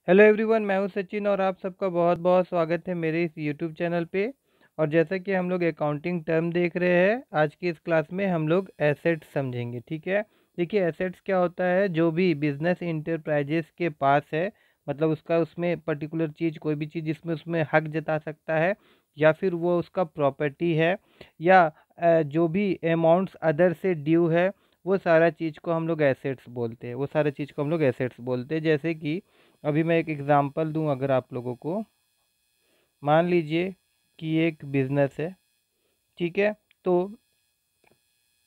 Hello everyone, मैं हूं सचिन और आप सबका बहुत बहुत स्वागत है मेरे इस यूट्यूब चैनल पे। और जैसा कि हम लोग अकाउंटिंग टर्म देख रहे हैं, आज की इस क्लास में हम लोग एसेट्स समझेंगे। ठीक है, देखिए एसेट्स क्या होता है। जो भी बिजनेस इंटरप्राइजेस के पास है, मतलब उसका उसमें पर्टिकुलर चीज़, कोई भी चीज़ जिसमें उसमें हक जता सकता है, या फिर वो उसका प्रॉपर्टी है, या जो भी अमाउंट्स अदर से ड्यू है, वो सारा चीज़ को हम लोग एसेट्स बोलते हैं। वो सारा चीज़ को हम लोग एसेट्स बोलते हैं। जैसे कि अभी मैं एक एग्ज़ाम्पल दूं अगर आप लोगों को, मान लीजिए कि एक बिज़नेस है। ठीक है, तो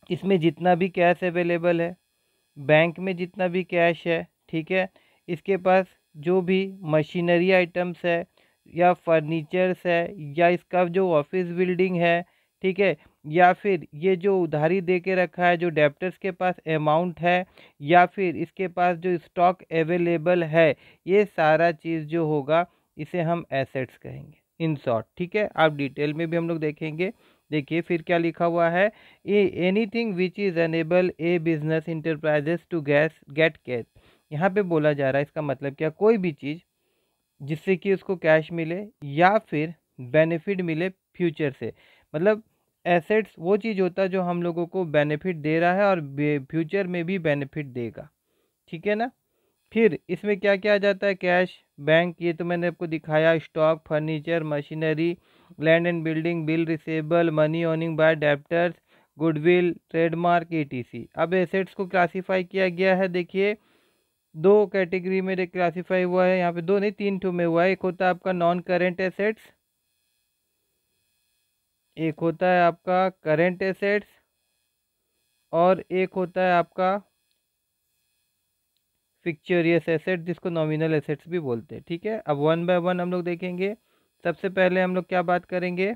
इसमें जितना भी कैश अवेलेबल है, बैंक में जितना भी कैश है, ठीक है, इसके पास जो भी मशीनरी आइटम्स है, या फर्नीचर्स है, या इसका जो ऑफिस बिल्डिंग है, ठीक है, या फिर ये जो उधारी दे के रखा है, जो डेप्टर्स के पास अमाउंट है, या फिर इसके पास जो स्टॉक अवेलेबल है, ये सारा चीज़ जो होगा इसे हम एसेट्स कहेंगे इन शॉर्ट। ठीक है, आप डिटेल में भी हम लोग देखेंगे। देखिए फिर क्या लिखा हुआ है, anything which is enable a business enterprises to get cash. यहाँ पे बोला जा रहा है, इसका मतलब क्या, कोई भी चीज़ जिससे कि उसको कैश मिले या फिर बेनिफिट मिले फ्यूचर से। मतलब एसेट्स वो चीज़ होता है जो हम लोगों को बेनिफिट दे रहा है और फ्यूचर में भी बेनिफिट देगा। ठीक है ना। फिर इसमें क्या क्या आ जाता है, कैश, बैंक, ये तो मैंने आपको दिखाया, stock, furniture, machinery, land and building, bill receivable, money earning by debtors, goodwill, trademark, etc. अब एसेट्स को क्लासिफाई किया गया है। देखिए दो कैटेगरी में क्लासिफाई हुआ है, यहाँ पे दो नहीं तीन ठो में हुआ है। एक होता है आपका नॉन करेंट एसेट्स, एक होता है आपका करेंट एसेट्स, और एक होता है आपका फिक्चरियस एसेट, जिसको नॉमिनल एसेट्स भी बोलते हैं। ठीक है, अब वन बाय वन हम लोग देखेंगे। सबसे पहले हम लोग क्या बात करेंगे,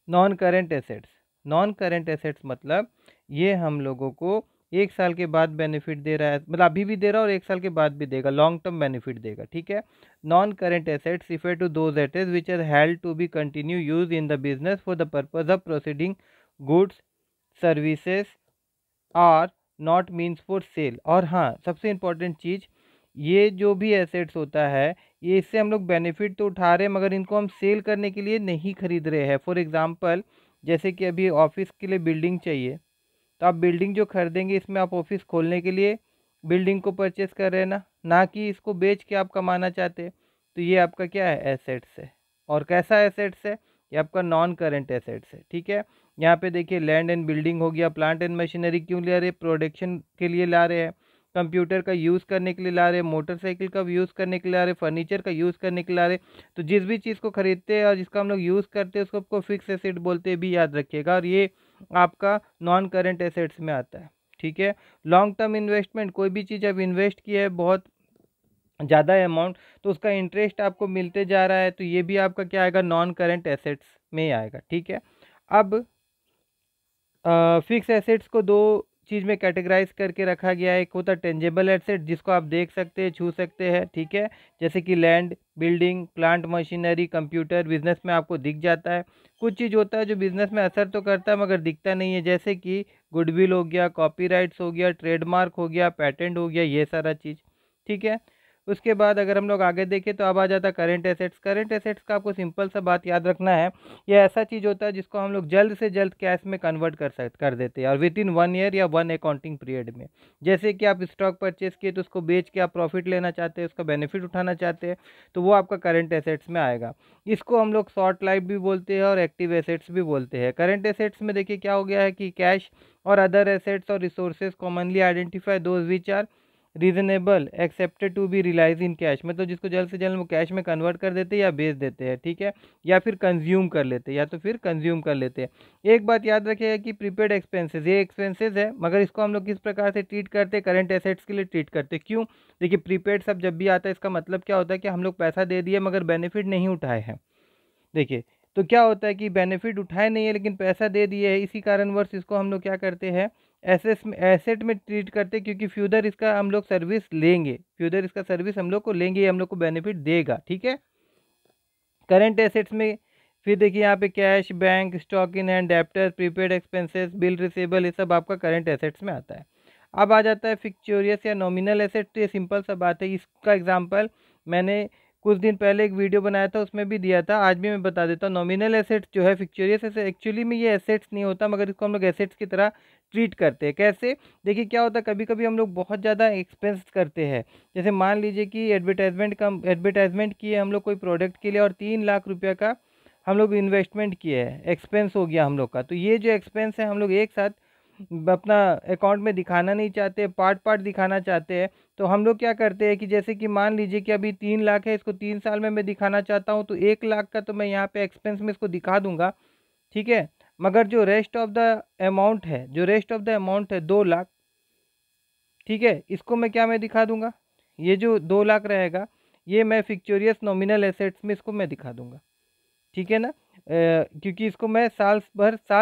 non current assets. Non current assets मतलब ये हम लोगों को एक साल के बाद बेनिफिट दे रहा है, मतलब अभी भी दे रहा है और एक साल के बाद भी देगा, लॉन्ग टर्म बेनिफिट देगा। ठीक है, non current assets refer to those assets which are held to be continue use in the business for the purpose of proceeding goods services or not means for sale. और हाँ, सबसे important चीज़, ये जो भी assets होता है, ये इससे हम लोग बेनिफिट तो उठा रहे हैं, मगर इनको हम सेल करने के लिए नहीं खरीद रहे हैं। फॉर एग्जांपल, जैसे कि अभी ऑफिस के लिए बिल्डिंग चाहिए, तो आप बिल्डिंग जो खरीदेंगे, इसमें आप ऑफिस खोलने के लिए बिल्डिंग को परचेस कर रहे हैं ना कि इसको बेच के आप कमाना चाहते हैं। तो ये आपका क्या है, एसेट्स है। और कैसा एसेट्स है, ये आपका नॉन करेंट एसेट्स है। ठीक है, यहाँ पे देखिए लैंड एंड बिल्डिंग हो गया, प्लांट एंड मशीनरी क्यों ले रहे हैं, प्रोडक्शन के लिए ला रहे हैं, कंप्यूटर का यूज़ करने के लिए ला रहे हैं, मोटरसाइकिल का यूज़ करने के लिए ला रहे हैं, फर्नीचर का यूज़ करने के लिए ला रहे हैं। तो जिस भी चीज़ को खरीदते हैं और जिसका हम लोग यूज़ करते हैं, उसको आपको फिक्स एसेट बोलते हैं, भी याद रखिएगा। और ये आपका नॉन करेंट एसेट्स में आता है। ठीक है, लॉन्ग टर्म इन्वेस्टमेंट, कोई भी चीज़ अब इन्वेस्ट किया है बहुत ज़्यादा अमाउंट, तो उसका इंटरेस्ट आपको मिलते जा रहा है, तो ये भी आपका क्या आएगा, नॉन करेंट एसेट्स में आएगा। ठीक है, अब फिक्स एसेट्स को दो चीज़ में कैटेगराइज करके रखा गया है। एक होता है टेंजेबल एसेट, जिसको आप देख सकते हैं, छू सकते हैं। ठीक है, जैसे कि land, building, plant, machinery, computer, business में आपको दिख जाता है। कुछ चीज़ होता है जो बिजनेस में असर तो करता है मगर दिखता नहीं है, जैसे कि गुडविल हो गया, कॉपीराइट्स हो गया, ट्रेडमार्क हो गया, पेटेंट हो गया, ये सारा चीज़। ठीक है, उसके बाद अगर हम लोग आगे देखें तो अब आ जाता है करेंट एसेट्स। करेंट एसेट्स का आपको सिंपल सा बात याद रखना है, ये ऐसा चीज़ होता है जिसको हम लोग जल्द से जल्द कैश में कन्वर्ट कर देते हैं, और विद इन 1 ईयर या 1 अकाउंटिंग पीरियड में। जैसे कि आप स्टॉक परचेस किए, तो उसको बेच के आप प्रॉफिट लेना चाहते हैं, उसका बेनिफिट उठाना चाहते हैं, तो वो आपका करेंट एसेट्स में आएगा। इसको हम लोग शॉर्ट लाइफ भी बोलते हैं और एक्टिव एसेट्स भी बोलते हैं। करेंट एसेट्स में देखिए क्या हो गया है कि कैश और अदर एसेट्स और resources commonly identify those which are reasonable expected to be realise in cash, मतलब जिसको जल्द से जल्द वो कैश में कन्वर्ट कर देते हैं या बेच देते हैं। ठीक है, या फिर कंज्यूम कर लेते हैं, या तो फिर कंज्यूम कर लेते हैं। एक बात याद रखिएगा कि प्रीपेड एक्सपेंसेस, ये एक्सपेंसेस है, मगर इसको हम लोग किस प्रकार से ट्रीट करते हैं, करंट एसेट्स के लिए ट्रीट करते हैं। क्यों, देखिए प्रीपेड सब जब भी आता है, इसका मतलब क्या होता है कि हम लोग पैसा दे दिए मगर बेनिफिट नहीं उठाए हैं। देखिए, तो क्या होता है कि बेनिफिट उठाए नहीं है लेकिन पैसा दे दिए है, इसी कारणवश इसको हम लोग क्या करते हैं, एसेट में ट्रीट करते हैं, क्योंकि फ्यूचर इसका हम लोग सर्विस लेंगे, फ्यूचर इसका सर्विस हम लोग को लेंगे, ये हम लोग को बेनिफिट देगा। ठीक है, करंट एसेट्स में फिर देखिए यहाँ पे cash, bank, stock in hand, debtor, prepaid expenses, bill receivable, ये सब आपका करंट एसेट्स में आता है। अब आ जाता है फिक्चोरियस या नॉमिनल एसेट। तो ये सिंपल सा बात है, इसका एग्जांपल मैंने कुछ दिन पहले एक वीडियो बनाया था, उसमें भी दिया था, आज भी मैं बता देता हूँ। नॉमिनल एसेट्स जो है फिक्चोरियस एसेट, एक्चुअली में ये एसेट्स नहीं होता, मगर इसको हम लोग एसेट्स की तरह ट्रीट करते हैं। कैसे? देखिए क्या होता है, कभी कभी हम लोग बहुत ज़्यादा एक्सपेंस करते हैं। जैसे मान लीजिए कि एडवर्टाइजमेंट किए हम लोग कोई प्रोडक्ट के लिए, और 3 लाख रुपये का हम लोग इन्वेस्टमेंट किए हैं, एक्सपेंस हो गया हम लोग का। तो ये जो एक्सपेंस है हम लोग एक साथ अपना अकाउंट में दिखाना नहीं चाहते, पार्ट पार्ट दिखाना चाहते हैं। तो हम लोग क्या करते हैं कि जैसे कि मान लीजिए कि अभी 3 लाख है, इसको 3 साल में मैं दिखाना चाहता हूँ, तो 1 लाख का तो मैं यहाँ पे एक्सपेंस में इसको दिखा दूंगा, ठीक है। मगर जो रेस्ट ऑफ द अमाउंट है, जो रेस्ट ऑफ द अमाउंट है 2 लाख, ठीक है, इसको मैं क्या मैं दिखा दूंगा, ये जो 2 लाख रहेगा, ये मैं फिक्चोरियस नॉमिनल एसेट्स में इसको मैं दिखा दूंगा, ठीक है ना। क्योंकि इसको मैं साल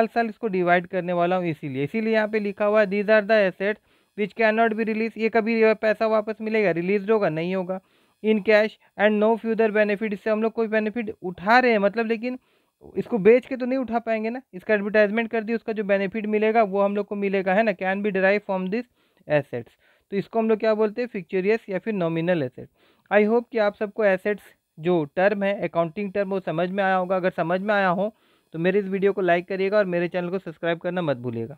साल इसको डिवाइड करने वाला हूँ, इसीलिए इसीलिए यहाँ पे लिखा हुआ है these are the assets which can not be release. ये कभी पैसा वापस मिलेगा, रिलीज होगा नहीं होगा, in cash and no further benefit. इससे हम लोग कोई बेनिफिट उठा रहे हैं मतलब, लेकिन इसको बेच के तो नहीं उठा पाएंगे ना, इसका एडवर्टाइजमेंट कर दिया, उसका जो बेनिफिट मिलेगा वो हम लोग को मिलेगा, है ना। Can be derive from this assets. तो इसको हम लोग क्या बोलते हैं, फिक्चोरियस या फिर नॉमिनल एसेट। आई होप कि आप सबको एसेट्स जो टर्म है, अकाउंटिंग टर्म, वो समझ में आया होगा। अगर समझ में आया हो तो मेरे इस वीडियो को लाइक करिएगा और मेरे चैनल को सब्सक्राइब करना मत भूलिएगा।